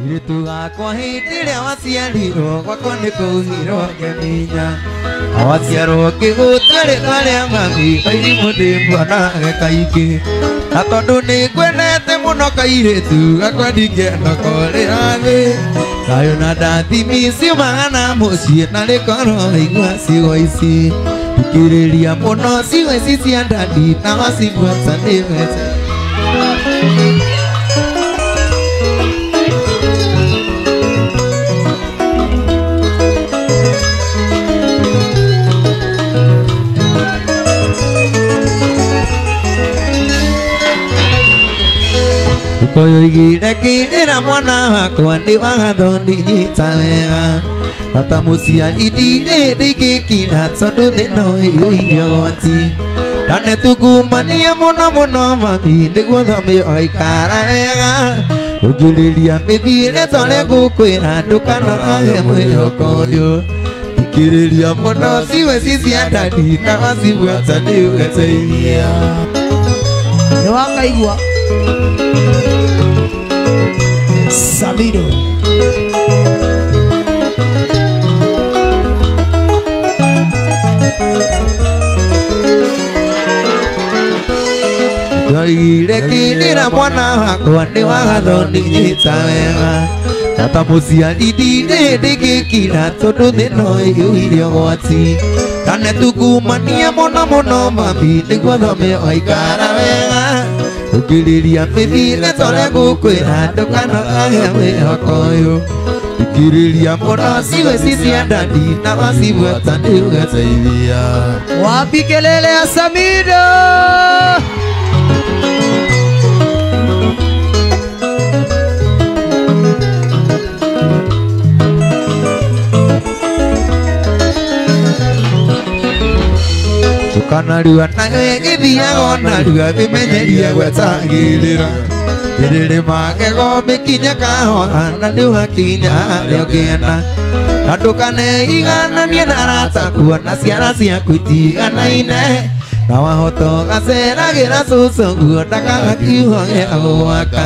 Itu aku hidil wasialiro wakone kuhiro geminya awasiaro kigutare kale mami kairi mude bana kaiki atondo ni gwenete muno kairetu akwadike nokore ave kayo nada timisi mangana musie nale koro igwa sigoisi tukiriria muno sigoisi siandadi na wasibwata nevete koyo igire kidira mwana wakwa ndi wagathondi nyitawega ata muciarithire ndigikira tondu thino iyo inyogoti nane tungumania muno muno mami niguo thome oikara wega ungiriria mithire tore ngukwira ndukanoge mwihoko uyu thikiriria muno ciwe cicia ndani na wacibwata ndiugeteithia niwakaigua Samido Yoire kidira mwana wakwa ndi wagathondi nyitawega tata muciarithire ndigikira tondu thino iyo irio gwati kane tungumania muno muno mami niguo thome oikara wega ukiriria mithire tore ngukwira ndukanoge mwihoko uyu ikiriria muno ciwe cicia ndani na wacibwata ndiugeteithia wapi kelele ya Samido Kanarua nawe githiaga onarua bimenyeria gwetagirira iriri magego mikinya kahora na riu hakinya rio kienda na ndukaneigananie na arata kuona ciana ciaku itiganaine na wahoto gaceragira cucu guo ndakagakiuhoge agwaka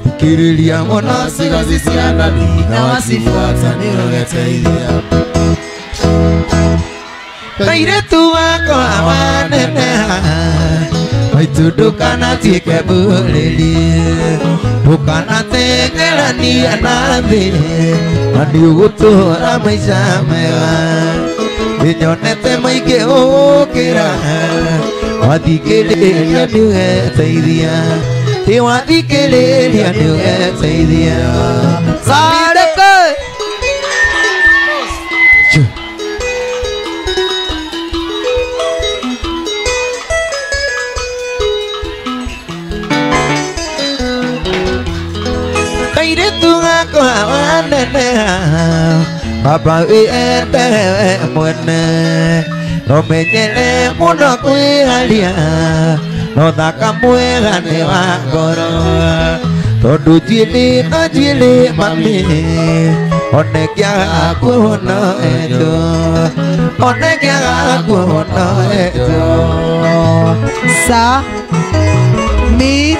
thikiriria muno cigoci cia ndani na wacibwata niugeteithia kairetu wakwa waneneha waitu ndukanatuike mburiri ndukanatengerania na thi na ndiugutura maica mega ninyonete maingi gukira wathikiriria niugeteithia ti wathikiriria niugeteithia Baba ende mwene no menyere muno kwiharia no thaka mwega ni wa ngoro tondu njini no njini mami one kiaga kuona endo one kiaga kuona endo sa mi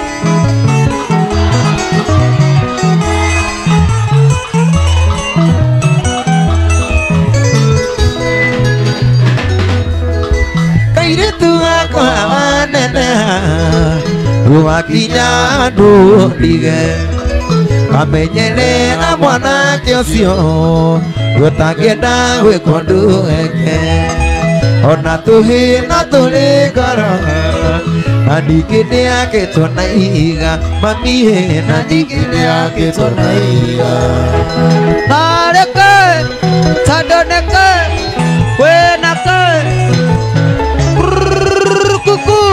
wakinya ndutige kamenyerera mwanake ucio gutangĩenda gwĩkwo ndũgeke ona tũhĩna tũrĩ ngoro na ningĩ nĩakĩtwo na ihiga mami na ningĩ nĩakĩtwo na ihiga nareke tandoneke kwĩnake kuku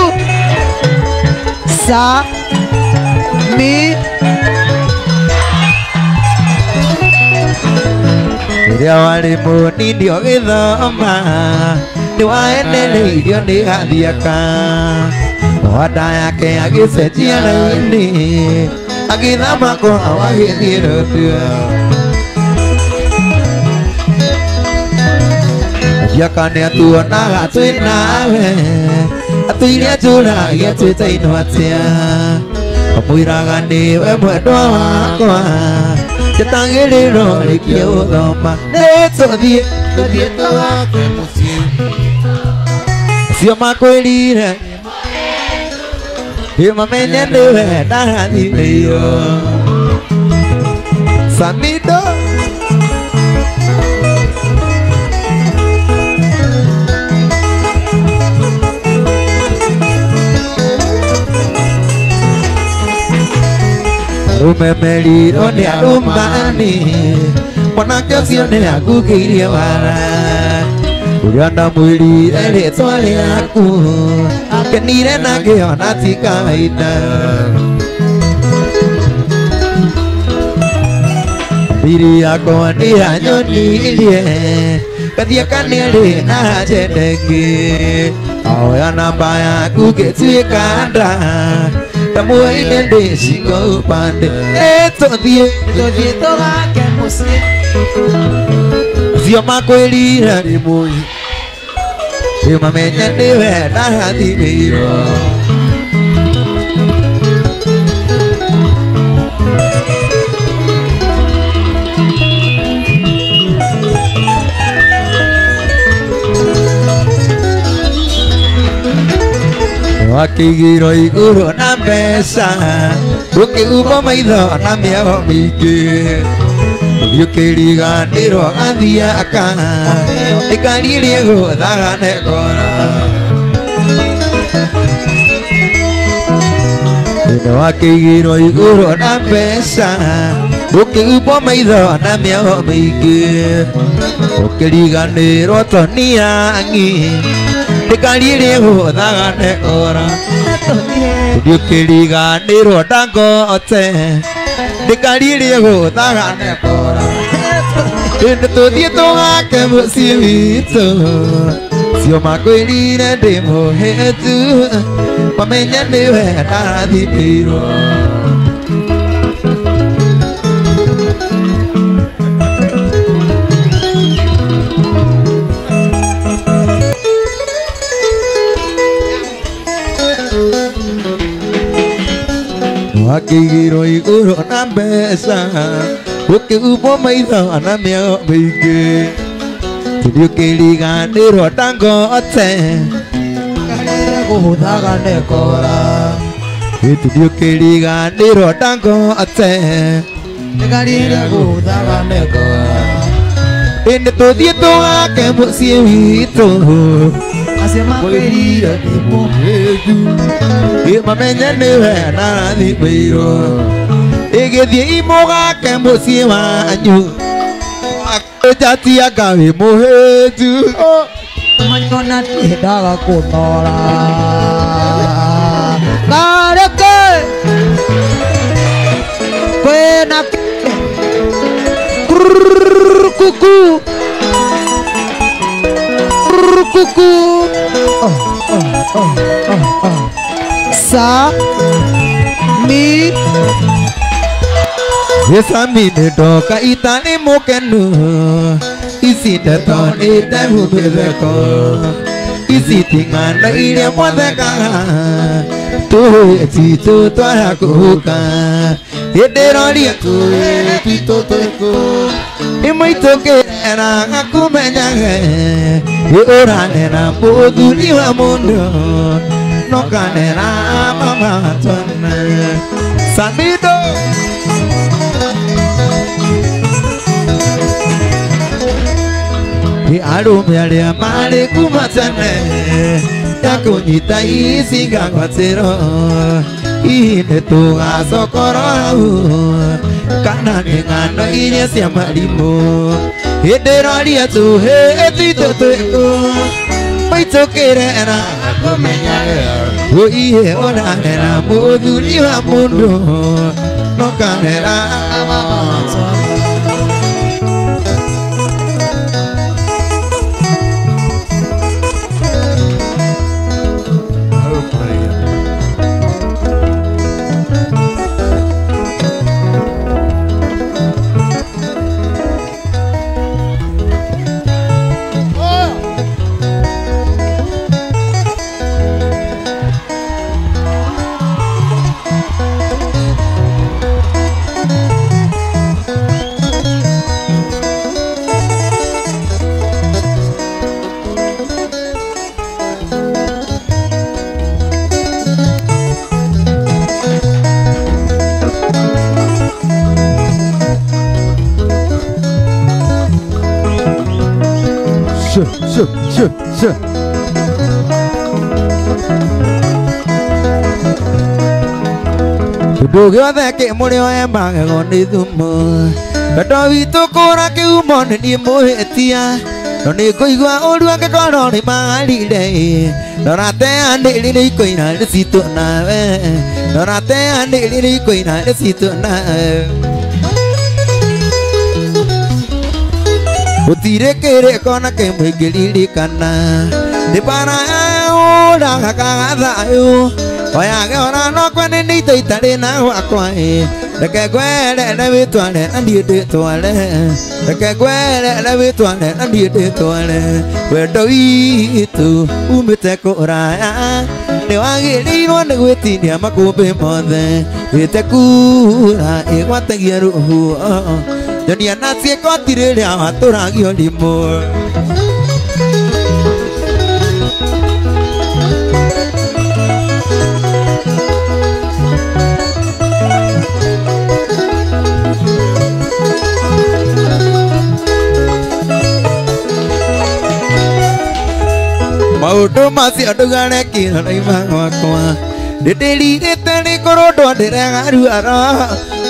sa mi rĩrĩa warĩ mũnini ũgĩthoma nĩwaendereirio nĩ gathiaka wanda yake agĩcenjia raini agĩthama kwao agĩthiĩ rũtua thiaka nĩatuonaga twĩ nawe atũire njũragia twĩtainwo atĩa Mwiraga niwe mwendwa wakwa Jatangĩrĩro rĩkie ũthoma Nĩtũthiĩ tũgake mũciĩ Cio makwĩrire Mamenye nĩwe ndarathimĩirwo Samido Umemerirwo nĩ arũmani Mwanake ũcio nĩ akugĩirie wara Ũrĩa ndamwĩrire rĩtwa rĩaku Akenire na ngĩona ti kawaida Mbiri yakwa ndĩanyonirie Gathia kanĩrĩ na njendeki Aoya namba yaku ngĩtuĩka nda Ndamuoine ndĩcingo upande Tũthiĩ tũgake mũciĩ Cio makwĩrire rĩmwe Mamenye nĩwe ndarathimĩirwo Wakĩigĩrwo igũrũ na mbeca Ũkĩgumwo maitho na mĩago mĩingĩ Ũkĩriganĩrwo gathiaka Ikari ĩrĩa ĩgũthaga nekora Wakĩigĩrwo igũrũ na mbeca Ũkĩgumwo maitho na mĩago mĩingĩ Ũkĩriganĩrwo toni yangi Ikari ĩrĩa ĩgũthaga nekora Ũkĩriganĩrwo ndangote Ikari ĩrĩa ĩgũthaga nekora Tũthiĩ tũgake mũciĩ witũ Cio makwĩrire ndĩ mũhĩtu Mamenye nĩwe ndarathimĩirwo Wakĩigĩrwo igũrũ na mbeca Ũkĩgumwo maitho na mĩago mĩingĩ Ũkĩriganĩrwo ndangote Gũthaga nekora Ũkĩriganĩrwo ndangote Gũthaga nekora Nĩtũthiĩ tũgake mũciĩ witũ Acio makwĩrire nĩ mũhĩnju Mamenye nĩwe ndarathimĩirwo Ĩgĩthiĩ imũgake mũciĩ wanyu Akũnjatia wĩ mũhĩnju Manyona nĩendaga kũnora Kareke Kwĩna Kuku Kuku Sa Mi Sami nĩndoka itarĩ mũkenu Ici ndeto nĩndehumĩtheko Ici ti ng'ano iria mwathekaga Tũhũĩ titũ twara kũhuka Hĩndĩroria tũhũĩ titũ twĩkũ Imũitũkĩra gakũmenyage Ũranera mũthuri wa mũndũ Nokanera mama twana Samido Arũme arĩa marĩ kuma tene Ya kũnyita ici ngagwatĩro Hihi nĩtũgacokorwo hau Kana nĩ ng'ano iria cia marimũ Hĩndĩroria tũhĩ titũ twĩkũ Mũitũkĩre na kũmenyage Ũihe ũranera mũthuri wa mũndũ Nokanera mama twana Sure. Dugi wathe mulio embaga goni thumu Kato vitu kura kiumo ni muhitia No ni kuigua uru angikoro ni marire Norate andiri ni koina ni situ nawe Norate andiri ni koina ni situ nawe Utire kere kona ke mwingilirikana Ni para ura kakagatha yu Oya geora no kwene ni itari na wakwa Reke gwere na witware na ndiende tware Reke gwere na witware na ndiende tware Wendo witu umite kuraya Ni wagiriirwo ni gwitinia makumbi mothe Wite kura igwatagia ruhu Nyonia na ciĩko tirĩrĩa watũragio rimwe Maũndũ macio ndũgarekĩra raima gwakwa Ndĩndĩrirĩte nĩ ngorwo ndwandĩrega ruara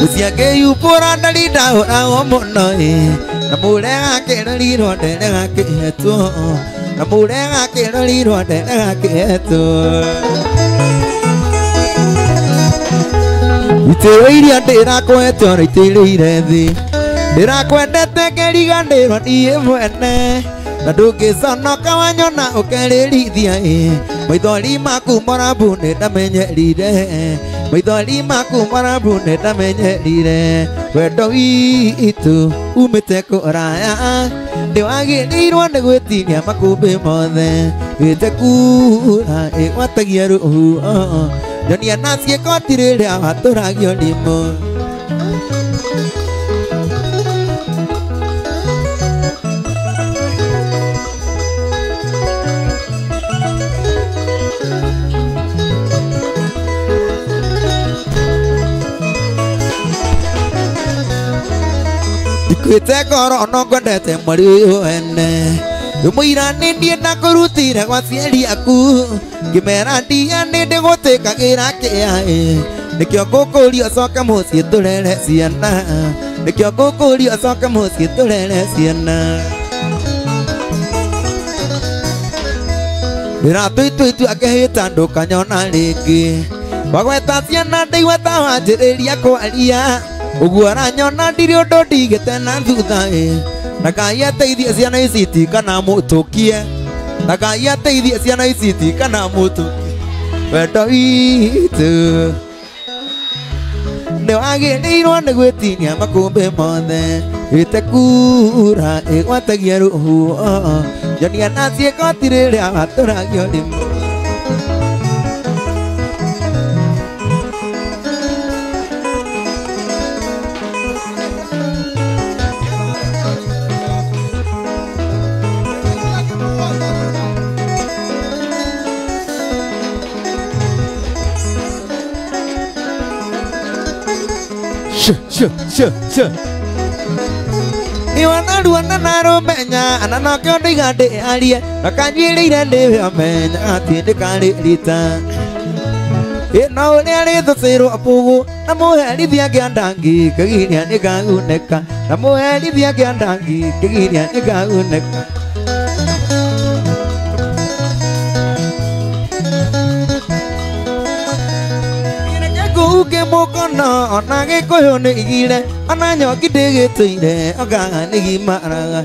Mũciake yupũra ndari ndahũragwo mũno Na mũrega kĩrorirwo nderega kĩhetwo Na mũrega kĩrorirwo nderega kĩhetwo Itĩrwo iria ndĩrakwete ora itĩrĩire thĩ Ndĩrakwendete ngeriganĩrwo niĩ mwene Na ndũngĩconoka wanyona ũkerĩrithia Maithori maku morambu nĩ ndamenyerire Maithori maku morambu nĩ ndamenyerire Wendo witũ umĩte kũraya Nĩwagĩrĩirwo nĩ gwĩtinia makũmbĩ mothe Wĩte kura ĩgwatagia rũhu Nyonia na ciĩko tirĩrĩa watũragio rimũ Kwĩte ngoro no ngwendete mwari ũyũ wene Mũira nĩ ndiĩ ndakũrutire gwa cieri aku Ngĩmera ndia nĩ ndĩgũtĩkagĩra kĩa Nĩkĩo ngũkũria ũcoke mũciĩ tũrere ciana Nĩkĩo ngũkũria ũcoke mũciĩ tũrere ciana Ndĩratũitũitua kĩhĩta ndũkanyona rĩngĩ Wagweta ciana ndaigua wanjĩrĩria kwaria Ũguo aranyona ndirĩ ũndũ ndigĩte na thutha Na Ngai ateithie ciana ici itikana mũtũkie Na Ngai ateithie ciana ici itikana mũtũkie Wendo witũ Nĩwagĩrĩirwo nĩ gwĩtinia makũmbĩ mothe Wĩte kura ĩgwatagia rũhu Nyonia na ciĩko tirĩrĩa watũragio rimwe Sure. Iwanaruana narumenya ananokyo ndigande arie Nakanjĩrĩire ndĩmenya atĩ ndĩkarĩrita Ĩno ũrĩa rĩthũcĩrwo mbũgũ Na mũherithia ngĩandangi Ngĩgiria nĩngagunĩka Na mũherithia ngĩandangi Ngĩgiria nĩngagunĩka Kuke mũkono ona gĩkũyũ nĩ igire Ona nyoki ndĩgĩtũire Ogaga nĩ gimaraga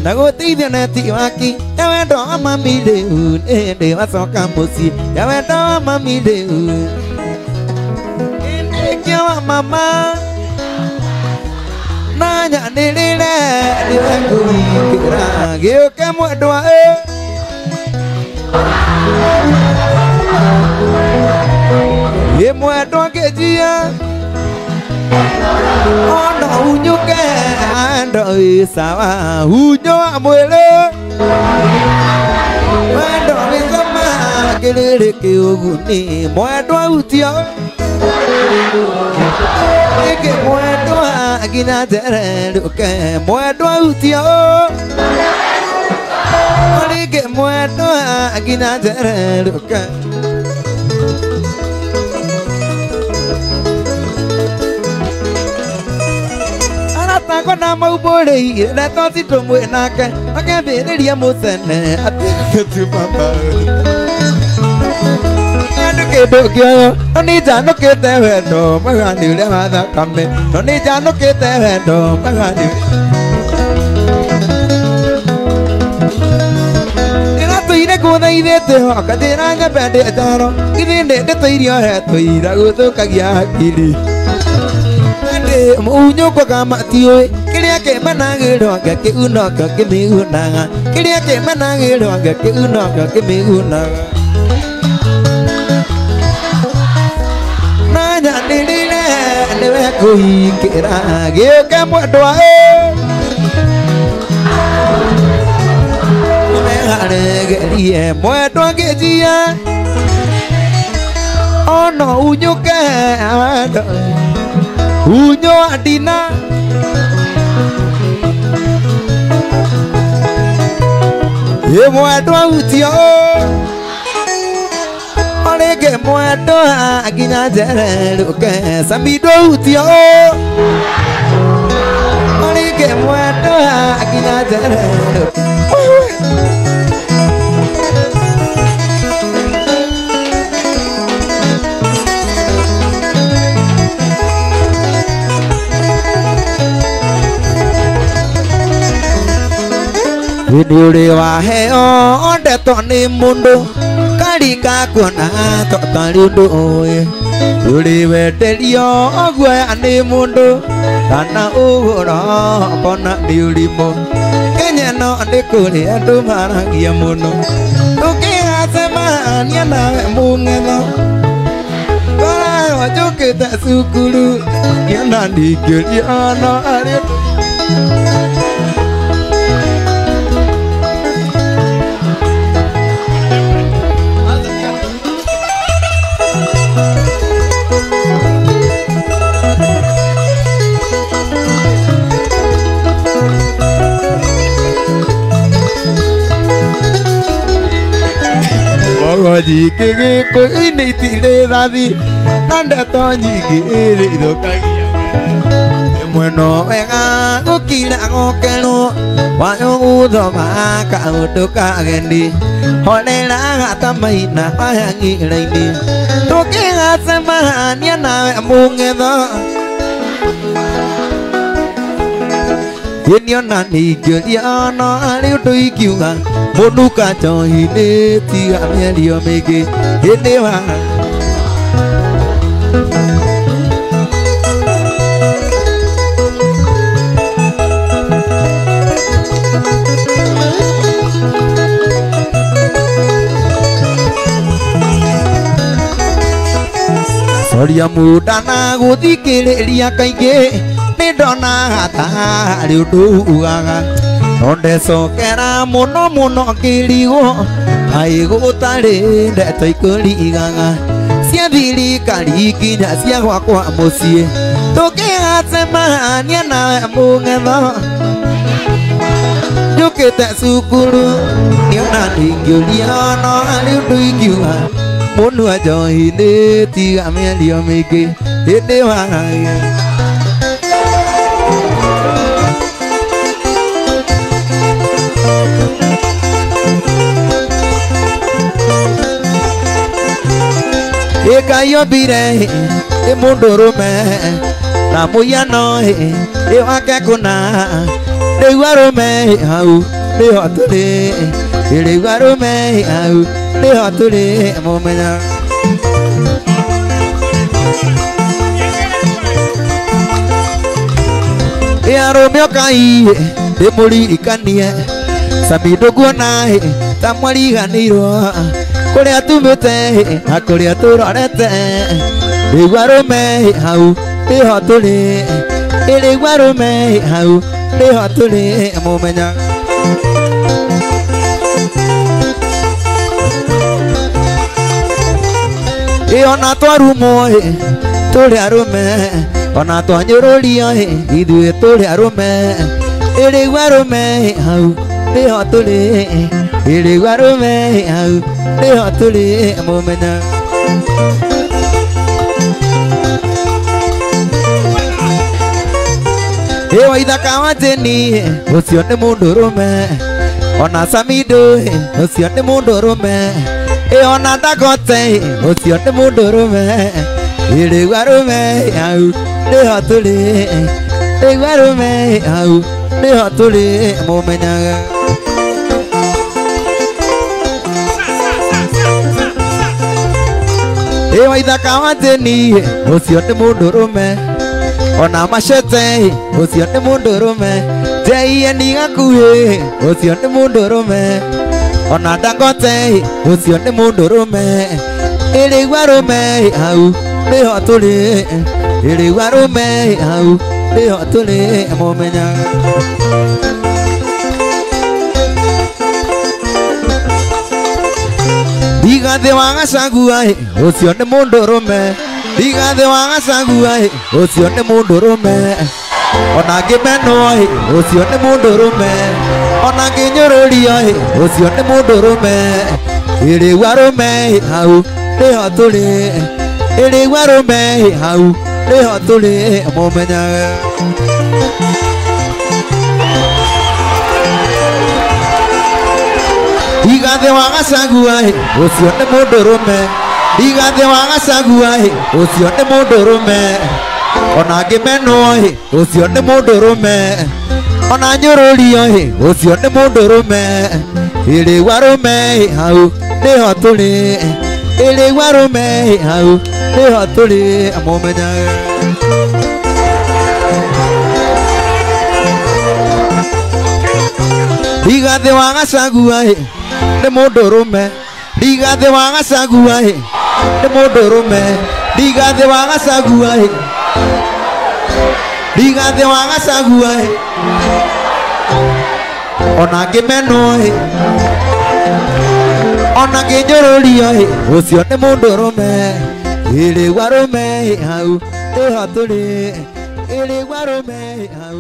Na gũteithia neti waki Ya wendo wa mami rĩu Nĩ hĩndĩ wacoka mũciĩ Ya wendo wa mami rĩu Nĩkĩo wa mama Na nyanĩrĩre Nĩwe kũhingĩra Gĩũke mwendwa Mwendwa ngĩnjia Ona hunyũke Ando wĩ sawa Hunyo wa mwĩrĩ Mwendwa wĩcama Kĩrĩrĩ kĩũguni Mwendwa hutio Ĩkĩ mwendwa Nginya njererũke Mwendwa hutio Orige muerto aquí naceré loca. Arata kona mau boleh ira to si to muenaka. Aka bere dia musene ati tu papa. Dok yo ni jano ke te vendo magani le hada kamme no ni jano ke te vendo magani ina to ire ko dai de te ho ka de ranga bende taro ide de te iri he to ira go to kagia kili ade mu nyo ko ka ma ti oi kiria ke manage do ka ke uno ka ke mi una kiria ke manage do ka ke uno ka ke mi una đi đi nè để mẹ cười kể ra ghê cái mọi đóa mẹ hạ để ghê đi em mọi đóa ghê gì à ô nó u nhô cái đời u nhô đi na em mọi đóa u chiếu que muerto aquí naceré lo que sabido tío que muerto aquí naceré video de baje on de toni mundo Karika kuna to talindo oye Uri veterio gue ane mundo Tana ugoro kona diulimo Kenya no ane kuri adu maragia mundo Tuki asema nyana mungeno Kora wajo kita sukuru Nyana digiri ana arit Gì cái coi này thì đây ra đi nan đã to gì cái để được cái mùa nó em à có kỳ lạ ngô cái nó qua u rồi mà cả một đứa cả ghen đi hỏi đây là hạ tâm mày là ai nghĩ đây đi tôi cái hạ xem mà nhớ nào em buông nghe đó Yên nàn đi kia đi nó nếu tôi kêu à một nụ cả cho hi đê thì gã mẹ đi ở mấy cái hết đêm à Sorry muda na gudi kele dia kai ke ne dona ta liu tu ga Onde so kera mono mono kiligo Hai go tare de tai kuli ganga Sia dili kali kinya sia kwa kwa mosie Toke asema nyana mungeno Joke ta sukuru Nyana dingyo liano aliu duigyua Monu ajo hinde tiga me liyo meke Hinde wahaya Kayo bire e mundoro me na muya no e waka kuna de waro me au de hotule de waro me au de hotule momena e aro me kai de muri ikanie sabido gona e tamari ganiro Korea tu mete, a Korea tu rorete. De guarome hau, de hotule. De guarome hau, de hotule momenya. E ona to rumo e, to le arome. Ona to nyorolia e, idu e to le arome. De guarome hau, niho tũrĩ irĩgua rũme hau niho tũrĩ mũmenya wa ithaka wa Jeni ũcio nĩ mũndũrũme ona Samido ũcio nĩ mũndũrũme ona Dangote ũcio nĩ mũndũrũme irĩgua rũme hau niho tũrĩ irĩgua rũme hau niho tũrĩ mũmenyaga wa ithaka wa Jeni ũcio nĩ mũndũrũme ona Machete ũcio nĩ mũndũrũme J.N. Gakuhĩ ũcio nĩ mũndũrũme ona Dangote ũcio nĩ mũndũrũme irĩgua rũme hau niho tũrĩ irĩgua rũme hau niho tũrĩ mũmenyaga Rigathĩ wa Gachagua ũcio nĩ mũndũrũme Rigathĩ wa Gachagua ũcio nĩ mũndũrũme ona Ngĩmenwo ũcio nĩ mũndũrũme ona Ngĩnyũrũrio ũcio nĩ mũndũrũme irĩgua rũme hau niho tũrĩ irĩgua rũme hau niho tũrĩ mũmenyaga Rigathĩ wa Gachagua ũcio nĩ mũndũrũme Rigathĩ wa Gachagua ũcio nĩ mũndũrũme ona Ngĩmenwo ũcio nĩ mũndũrũme ona Nyũrũrio ũcio nĩ mũndũrũme irĩgua rũme hau niho tũrĩ irĩgua rũme hau niho tũrĩ mũmenyaga Rigathĩ wa Gachagua nĩ mũndũrũme Rigathĩ wa Gachagua nĩ mũndũrũme Rigathĩ wa Gachagua Rigathĩ wa Gachagua ona Ngĩmenwo ona Ngĩnyũrũrio ũcio nĩ mũndũrũme irĩgua rũme hau niho tũrĩ irĩgua rũme hau